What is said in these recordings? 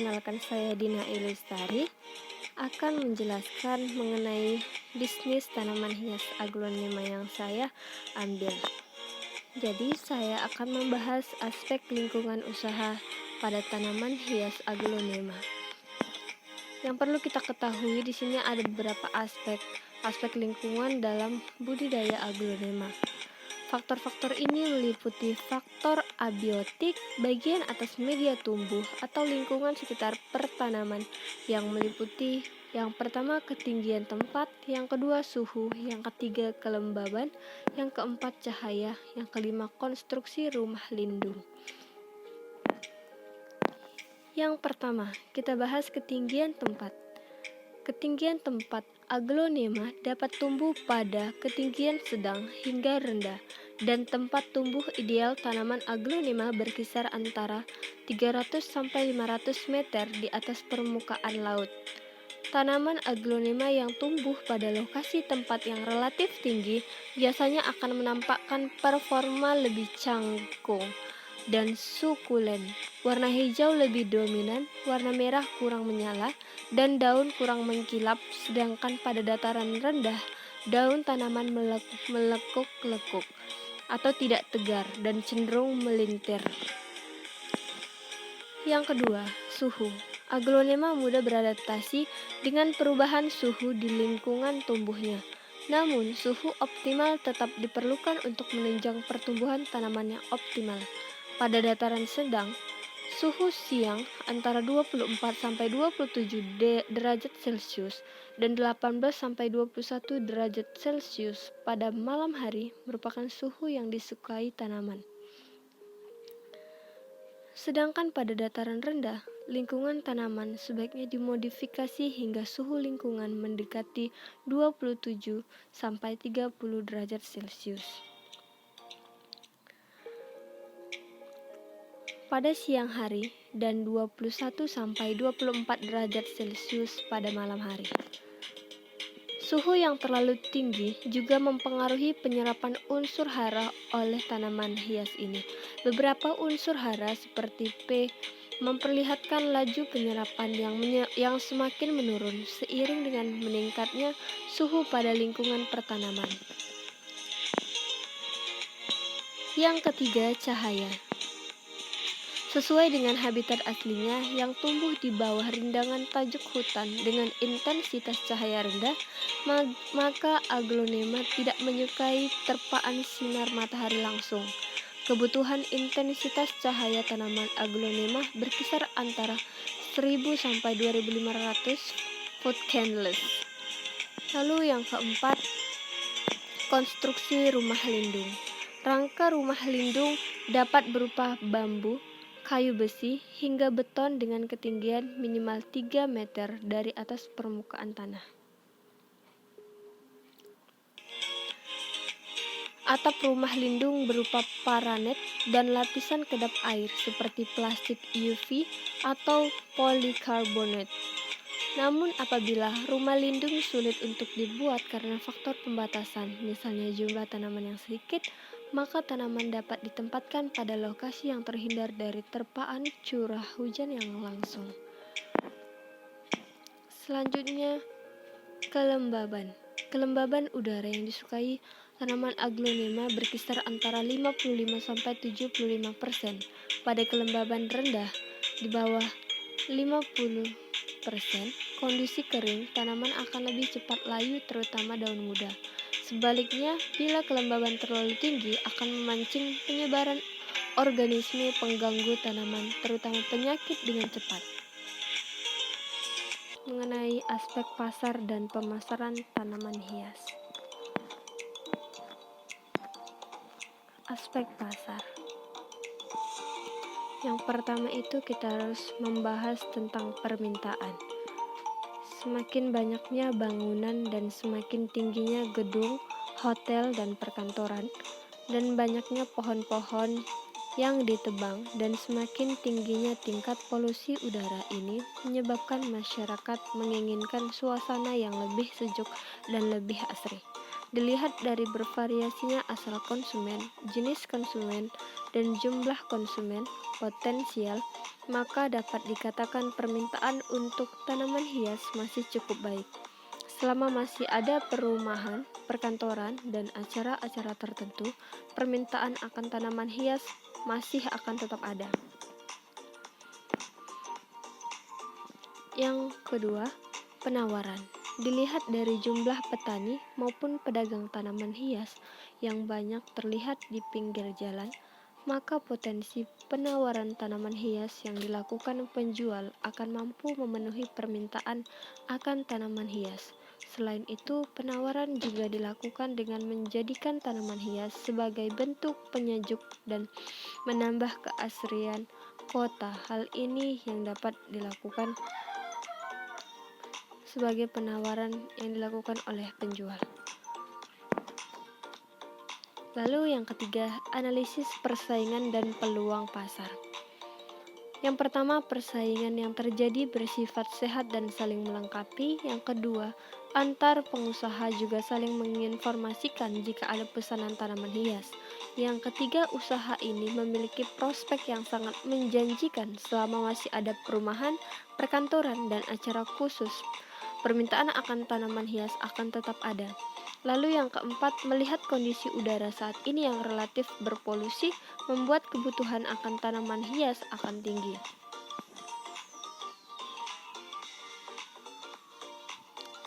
perkenalkan, saya Dina Ilustari akan menjelaskan mengenai bisnis tanaman hias aglonema yang saya ambil. Jadi saya akan membahas aspek lingkungan usaha pada tanaman hias aglonema. Yang perlu kita ketahui di sini ada beberapa aspek lingkungan dalam budidaya aglonema. Faktor-faktor ini meliputi faktor abiotik, bagian atas media tumbuh atau lingkungan sekitar pertanaman, yang meliputi yang pertama ketinggian tempat, yang kedua suhu, yang ketiga kelembaban, yang keempat cahaya, yang kelima konstruksi rumah lindung. Yang pertama, kita bahas ketinggian tempat. Ketinggian tempat aglonema dapat tumbuh pada ketinggian sedang hingga rendah, dan tempat tumbuh ideal tanaman aglonema berkisar antara 300 sampai 500 meter di atas permukaan laut. Tanaman aglonema yang tumbuh pada lokasi tempat yang relatif tinggi biasanya akan menampakkan performa lebih cangkung dan sukulen. Warna hijau lebih dominan, warna merah kurang menyala, dan daun kurang mengkilap, sedangkan pada dataran rendah, daun tanaman melekuk-lekuk atau tidak tegar dan cenderung melintir. Yang kedua, suhu. Aglonema mudah beradaptasi dengan perubahan suhu di lingkungan tumbuhnya. Namun, suhu optimal tetap diperlukan untuk menunjang pertumbuhan tanaman yang optimal. Pada dataran sedang, suhu siang antara 24 sampai 27 derajat Celcius dan 18 sampai 21 derajat Celcius pada malam hari merupakan suhu yang disukai tanaman. Sedangkan pada dataran rendah, lingkungan tanaman sebaiknya dimodifikasi hingga suhu lingkungan mendekati 27 sampai 30 derajat Celcius. Pada siang hari dan 21 sampai 24 derajat Celcius pada malam hari. Suhu yang terlalu tinggi juga mempengaruhi penyerapan unsur hara oleh tanaman hias ini. Beberapa unsur hara seperti P memperlihatkan laju penyerapan yang semakin menurun seiring dengan meningkatnya suhu pada lingkungan pertanaman. Yang ketiga, cahaya. Sesuai dengan habitat aslinya yang tumbuh di bawah rindangan tajuk hutan dengan intensitas cahaya rendah, maka aglonema tidak menyukai terpaan sinar matahari langsung. Kebutuhan intensitas cahaya tanaman aglonema berkisar antara 1000 sampai 2500 foot candles. Lalu yang keempat, konstruksi rumah lindung. Rangka rumah lindung dapat berupa bambu, kayu besi, hingga beton dengan ketinggian minimal 3 meter dari atas permukaan tanah. Atap rumah lindung berupa paranet dan lapisan kedap air seperti plastik UV atau polikarbonat. Namun apabila rumah lindung sulit untuk dibuat karena faktor pembatasan, misalnya jumlah tanaman yang sedikit, maka tanaman dapat ditempatkan pada lokasi yang terhindar dari terpaan curah hujan yang langsung. Selanjutnya, kelembaban. Kelembaban udara yang disukai tanaman aglonema berkisar antara 55 sampai 75%. Pada kelembaban rendah di bawah 50%, kondisi kering, tanaman akan lebih cepat layu, terutama daun muda. Sebaliknya, bila kelembaban terlalu tinggi akan memancing penyebaran organisme pengganggu tanaman, terutama penyakit dengan cepat. Mengenai aspek pasar dan pemasaran tanaman hias. Aspek pasar. Yang pertama itu kita harus membahas tentang permintaan. Semakin banyaknya bangunan dan semakin tingginya gedung, hotel, dan perkantoran, dan banyaknya pohon-pohon yang ditebang, dan semakin tingginya tingkat polusi udara ini menyebabkan masyarakat menginginkan suasana yang lebih sejuk dan lebih asri. Dilihat dari bervariasinya asal konsumen, jenis konsumen, dan jumlah konsumen potensial, maka dapat dikatakan permintaan untuk tanaman hias masih cukup baik. Selama masih ada perumahan, perkantoran, dan acara-acara tertentu, permintaan akan tanaman hias masih akan tetap ada. Yang kedua, penawaran. Dilihat dari jumlah petani maupun pedagang tanaman hias yang banyak terlihat di pinggir jalan, maka potensi penawaran tanaman hias yang dilakukan penjual akan mampu memenuhi permintaan akan tanaman hias. Selain itu, penawaran juga dilakukan dengan menjadikan tanaman hias sebagai bentuk penyejuk dan menambah keasrian kota. Hal ini yang dapat dilakukan sebagai penawaran yang dilakukan oleh penjual. Lalu yang ketiga, analisis persaingan dan peluang pasar. Yang pertama, persaingan yang terjadi bersifat sehat dan saling melengkapi. Yang kedua, antar pengusaha juga saling menginformasikan jika ada pesanan tanaman hias. Yang ketiga, usaha ini memiliki prospek yang sangat menjanjikan selama masih ada perumahan, perkantoran, dan acara khusus. Permintaan akan tanaman hias akan tetap ada. Lalu yang keempat, melihat kondisi udara saat ini yang relatif berpolusi membuat kebutuhan akan tanaman hias akan tinggi.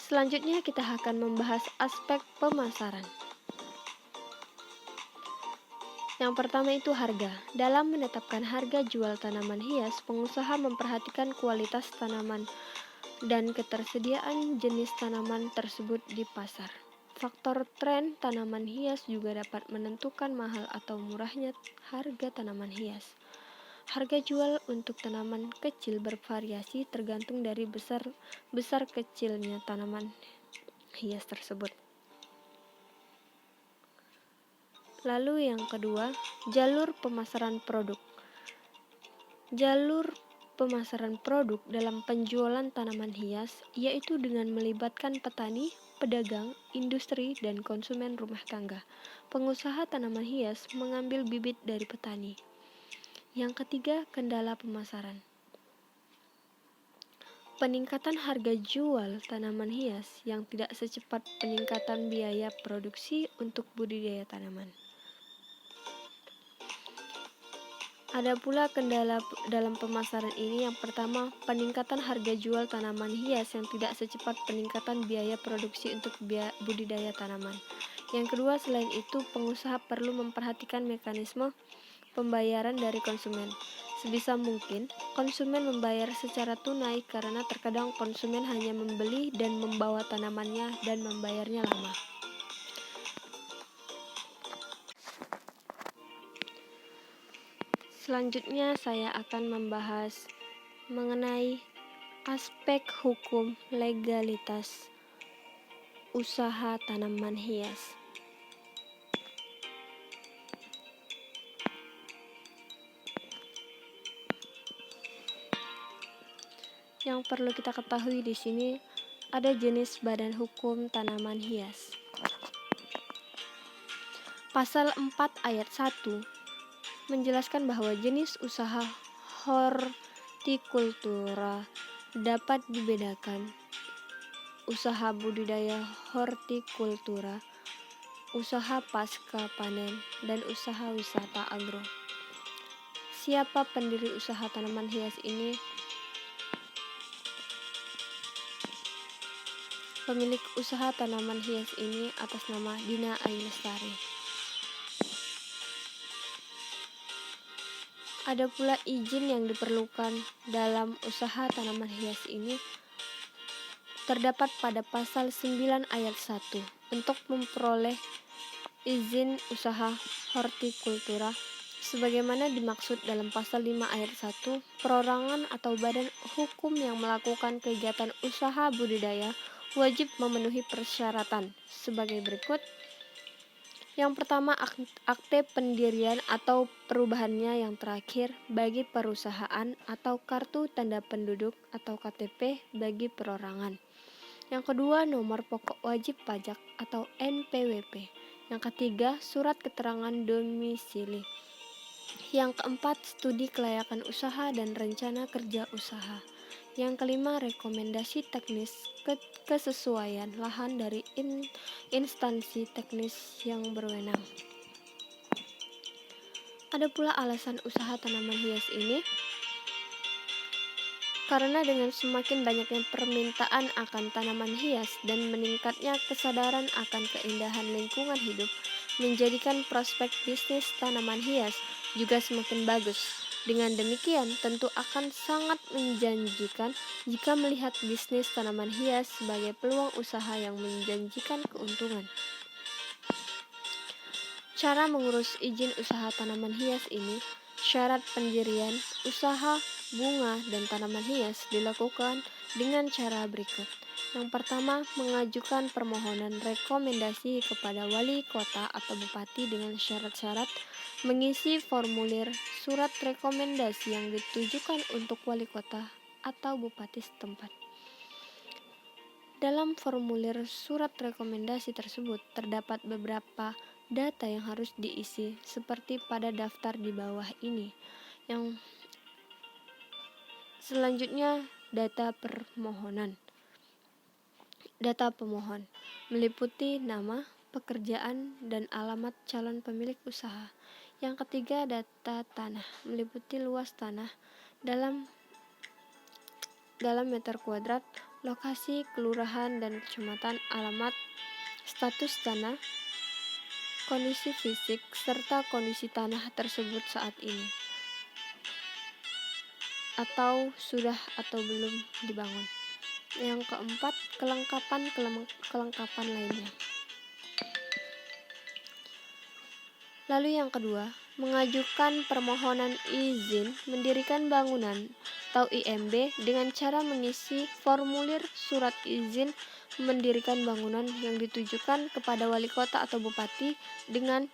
Selanjutnya kita akan membahas aspek pemasaran. Yang pertama itu harga. Dalam menetapkan harga jual tanaman hias, pengusaha memperhatikan kualitas tanaman dan ketersediaan jenis tanaman tersebut di pasar. Faktor tren tanaman hias juga dapat menentukan mahal atau murahnya harga tanaman hias. Harga jual untuk tanaman kecil bervariasi tergantung dari besar kecilnya tanaman hias tersebut. Lalu yang kedua, jalur pemasaran produk. Jalur pemasaran produk dalam penjualan tanaman hias yaitu dengan melibatkan petani, pedagang, industri, dan konsumen rumah tangga. Pengusaha tanaman hias mengambil bibit dari petani. Yang ketiga, kendala pemasaran. Peningkatan harga jual tanaman hias yang tidak secepat peningkatan biaya produksi untuk budidaya tanaman. Ada pula kendala dalam pemasaran ini. Yang pertama, peningkatan harga jual tanaman hias yang tidak secepat peningkatan biaya produksi untuk budidaya tanaman. Yang kedua, selain itu, pengusaha perlu memperhatikan mekanisme pembayaran dari konsumen. Sebisa mungkin, konsumen membayar secara tunai karena terkadang konsumen hanya membeli dan membawa tanamannya dan membayarnya lama. Selanjutnya saya akan membahas mengenai aspek hukum legalitas usaha tanaman hias. Yang perlu kita ketahui di sini ada jenis badan hukum tanaman hias. Pasal 4 ayat 1 menjelaskan bahwa jenis usaha hortikultura dapat dibedakan: usaha budidaya hortikultura, usaha pasca panen, dan usaha wisata agro. Siapa pendiri usaha tanaman hias ini? Pemilik usaha tanaman hias ini atas nama Dina Ailestari. Ada pula izin yang diperlukan dalam usaha tanaman hias ini terdapat pada pasal 9 ayat 1. Untuk memperoleh izin usaha hortikultura sebagaimana dimaksud dalam pasal 5 ayat 1, perorangan atau badan hukum yang melakukan kegiatan usaha budidaya wajib memenuhi persyaratan sebagai berikut. Yang pertama, akte pendirian atau perubahannya yang terakhir bagi perusahaan atau kartu tanda penduduk atau KTP bagi perorangan. Yang kedua, nomor pokok wajib pajak atau NPWP. Yang ketiga, surat keterangan domisili. Yang keempat, studi kelayakan usaha dan rencana kerja usaha. Yang kelima, rekomendasi teknis kesesuaian lahan dari instansi teknis yang berwenang. Ada pula alasan usaha tanaman hias ini, karena dengan semakin banyaknya permintaan akan tanaman hias dan meningkatnya kesadaran akan keindahan lingkungan hidup, menjadikan prospek bisnis tanaman hias juga semakin bagus. Dengan demikian, tentu akan sangat menjanjikan jika melihat bisnis tanaman hias sebagai peluang usaha yang menjanjikan keuntungan. Cara mengurus izin usaha tanaman hias ini, syarat pendirian usaha bunga dan tanaman hias dilakukan dengan cara berikut. Yang pertama, mengajukan permohonan rekomendasi kepada wali kota atau bupati dengan syarat-syarat, mengisi formulir surat rekomendasi yang ditujukan untuk wali kota atau bupati setempat. Dalam formulir surat rekomendasi tersebut terdapat beberapa data yang harus diisi seperti pada daftar di bawah ini. Yang selanjutnya, data permohonan. Data pemohon meliputi nama, pekerjaan, dan alamat calon pemilik usaha. Yang ketiga, data tanah meliputi luas tanah dalam meter kuadrat, lokasi, kelurahan, dan kecamatan, alamat, status tanah, kondisi fisik, serta kondisi tanah tersebut saat ini, atau sudah atau belum dibangun. Yang keempat, kelengkapan lainnya. Lalu yang kedua, mengajukan permohonan izin mendirikan bangunan atau IMB dengan cara mengisi formulir surat izin mendirikan bangunan yang ditujukan kepada wali kota atau bupati dengan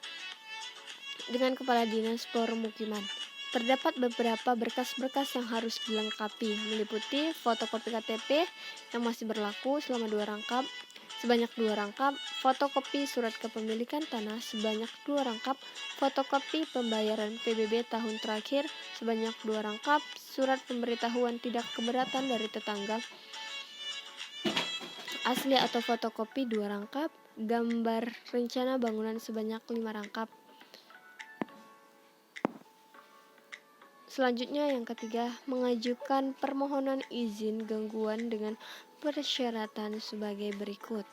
kepala dinas permukiman. Terdapat beberapa berkas-berkas yang harus dilengkapi, meliputi fotokopi KTP yang masih berlaku selama sebanyak 2 rangkap, fotokopi surat kepemilikan tanah sebanyak 2 rangkap, fotokopi pembayaran PBB tahun terakhir sebanyak 2 rangkap, surat pemberitahuan tidak keberatan dari tetangga asli atau fotokopi 2 rangkap, gambar rencana bangunan sebanyak 5 rangkap. Selanjutnya yang ketiga, mengajukan permohonan izin gangguan dengan persyaratan sebagai berikut.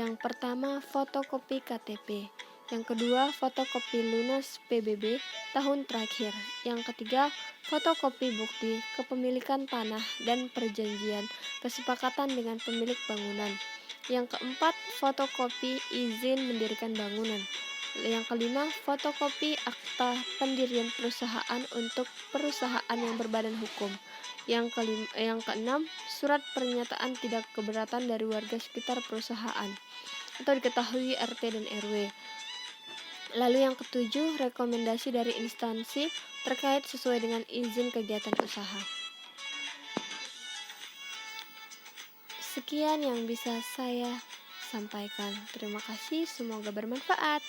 Yang pertama, fotokopi KTP. Yang kedua, fotokopi lunas PBB tahun terakhir. Yang ketiga, fotokopi bukti kepemilikan tanah dan perjanjian kesepakatan dengan pemilik bangunan. Yang keempat, fotokopi izin mendirikan bangunan. Yang kelima, fotokopi akta pendirian perusahaan untuk perusahaan yang berbadan hukum. Yang keenam, surat pernyataan tidak keberatan dari warga sekitar perusahaan atau diketahui RT dan RW. Lalu yang ketujuh, rekomendasi dari instansi terkait sesuai dengan izin kegiatan usaha. Sekian yang bisa saya sampaikan. Terima kasih, semoga bermanfaat.